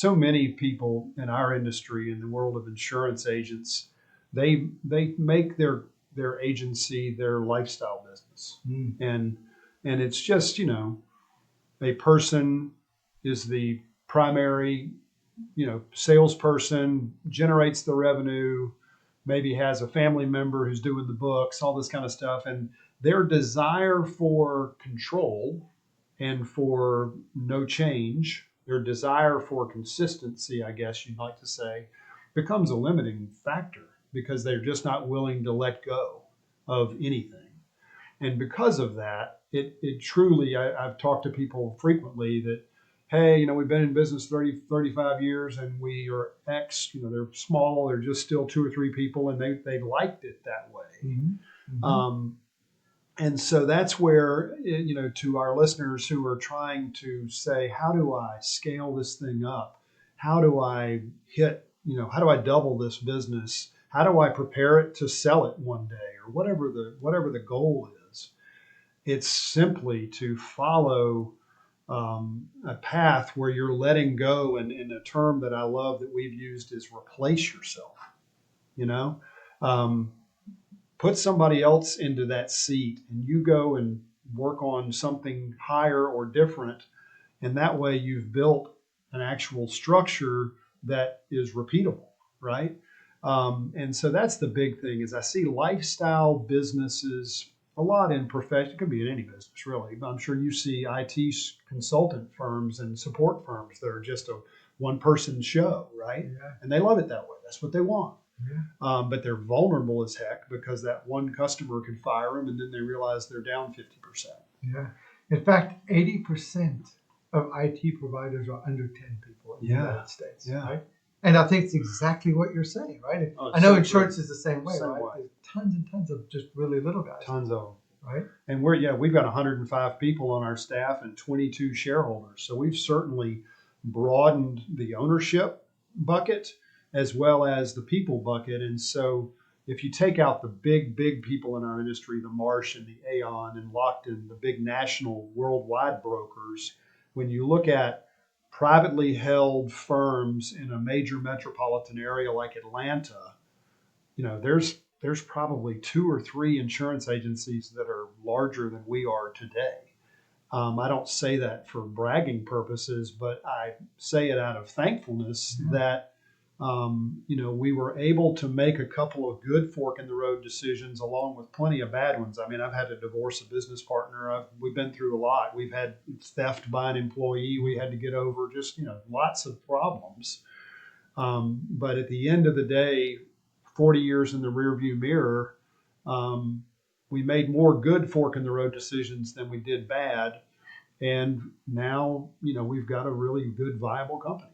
so many people in our industry, in the world of insurance agents, they make their agency their lifestyle business, and it's just, a person is the primary, salesperson, generates the revenue, maybe has a family member who's doing the books, all this kind of stuff. And their desire for control and for no change, their desire for consistency, I guess you'd like to say, becomes a limiting factor because they're just not willing to let go of anything. And because of that, it truly, I've talked to people frequently that, hey, we've been in business 30, 35 years and we are X, they're small, they're just still 2 or 3 people, and they liked it that way. And so that's where, to our listeners who are trying to say, how do I scale this thing up? How do I how do I double this business? How do I prepare it to sell it one day, or whatever the goal is? It's simply to follow a path where you're letting go, and a term that I love that we've used is replace yourself. Put somebody else into that seat, and you go and work on something higher or different, and that way you've built an actual structure that is repeatable, right? And so that's the big thing. Is I see lifestyle businesses a lot in profession. It could be in any business, really. But I'm sure you see IT consultant firms and support firms that are just a one-person show, right? Yeah. And they love it that way. That's what they want. Yeah. But they're vulnerable as heck because that one customer could fire them, and then they realize they're down 50%. Yeah. In fact, 80% of IT providers are under 10 people in the United States. Yeah. Right? And I think it's exactly what you're saying, right? Oh, I know so insurance true. is the same way, Same right? way. There's tons and tons of just really little guys. Tons of them. Right? And we've got 105 people on our staff and 22 shareholders. So we've certainly broadened the ownership bucket as well as the people bucket. And so if you take out the big people in our industry, the Marsh and the Aon and Lockton, the big national worldwide brokers, when you look at privately held firms in a major metropolitan area like Atlanta, there's probably 2 or 3 insurance agencies that are larger than we are today. I don't say that for bragging purposes, but I say it out of thankfulness that, we were able to make a couple of good fork in the road decisions along with plenty of bad ones. I mean, I've had to divorce a business partner. We've been through a lot. We've had theft by an employee we had to get over, just, lots of problems. But at the end of the day, 40 years in the rearview mirror, we made more good fork in the road decisions than we did bad. And now, we've got a really good, viable company.